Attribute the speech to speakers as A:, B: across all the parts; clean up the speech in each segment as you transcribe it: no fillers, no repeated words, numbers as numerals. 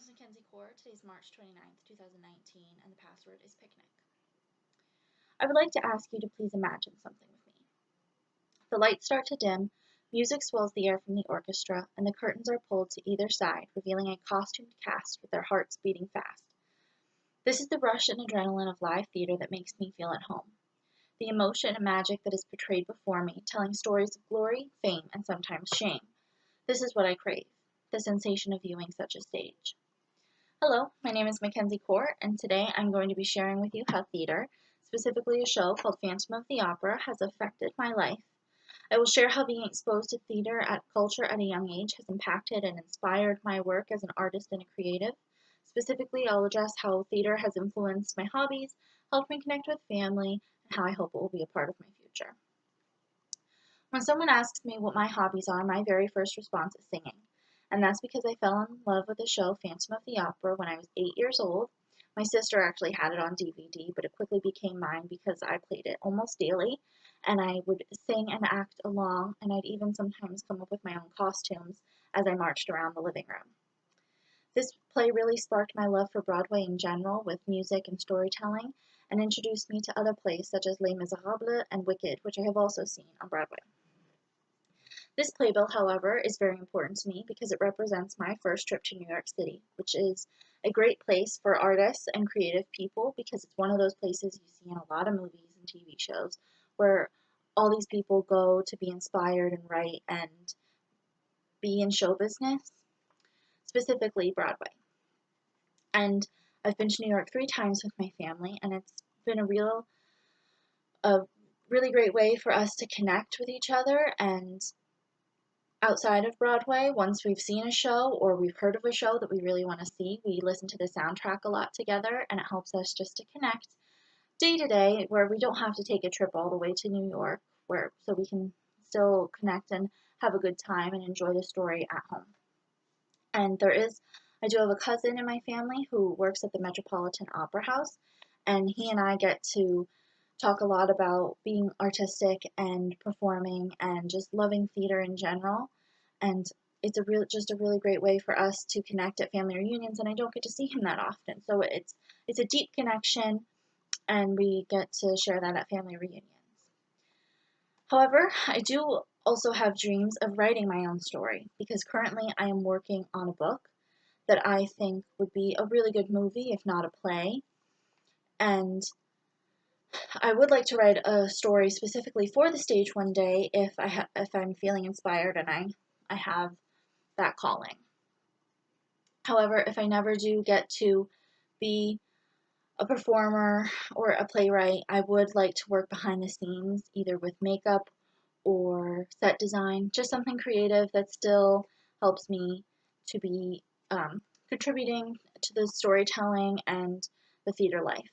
A: name is Mackenzie Kaur. Today's March 29th, 2019, and the password is picnic. I would like to ask you to please imagine something with me. The lights start to dim, music swells the air from the orchestra, and the curtains are pulled to either side, revealing a costumed cast with their hearts beating fast. This is the rush and adrenaline of live theater that makes me feel at home. The emotion and magic that is portrayed before me, telling stories of glory, fame, and sometimes shame. This is what I crave, the sensation of viewing such a stage. Hello, my name is Mackenzie Kaur, and today I'm going to be sharing with you how theater, specifically a show called Phantom of the Opera, has affected my life. I will share how being exposed to theater culture at a young age has impacted and inspired my work as an artist and a creative. Specifically, I'll address how theater has influenced my hobbies, helped me connect with family, and how I hope it will be a part of my future. When someone asks me what my hobbies are, my very first response is singing. And that's because I fell in love with the show Phantom of the Opera when I was 8 years old. My sister actually had it on DVD, but it quickly became mine because I played it almost daily, and I would sing and act along, and I'd even sometimes come up with my own costumes as I marched around the living room. This play really sparked my love for Broadway in general, with music and storytelling, and introduced me to other plays such as Les Miserables and Wicked, which I have also seen on Broadway. This playbill, however, is very important to me because it represents my first trip to New York City, which is a great place for artists and creative people because it's one of those places you see in a lot of movies and TV shows where all these people go to be inspired and write and be in show business, specifically Broadway. And I've been to New York 3 times with my family, and it's been a really great way for us to connect with each other. And outside of Broadway, once we've seen a show or we've heard of a show that we really want to see, we listen to the soundtrack a lot together, and it helps us just to connect day to day where we don't have to take a trip all the way to New York, so we can still connect and have a good time and enjoy the story at home. And I do have a cousin in my family who works at the Metropolitan Opera House, and he and I get to talk a lot about being artistic and performing and just loving theater in general. And it's just a really great way for us to connect at family reunions, and I don't get to see him that often. So it's a deep connection, and we get to share that at family reunions. However, I do also have dreams of writing my own story because currently I am working on a book that I think would be a really good movie, if not a play. And I would like to write a story specifically for the stage one day if I'm feeling inspired and I have that calling. However, if I never do get to be a performer or a playwright, I would like to work behind the scenes, either with makeup or set design, just something creative that still helps me to be contributing to the storytelling and the theater life.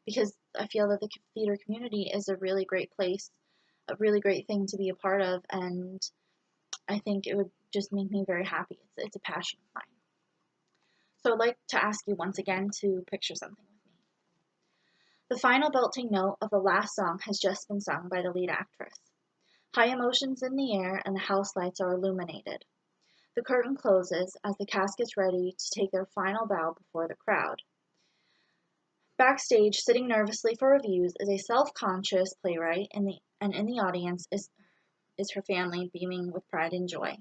A: Because I feel that the theater community is a really great place, a really great thing to be a part of, and I think it would just make me very happy. It's a passion of mine. So I'd like to ask you once again to picture something with me. The final belting note of the last song has just been sung by the lead actress. High emotions in the air and the house lights are illuminated. The curtain closes as the cast gets ready to take their final bow before the crowd. Backstage, sitting nervously for reviews, is a self-conscious playwright, and in the audience is her family beaming with pride and joy.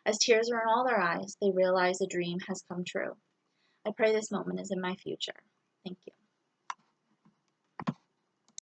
A: As tears are in all their eyes, they realize a dream has come true. I pray this moment is in my future.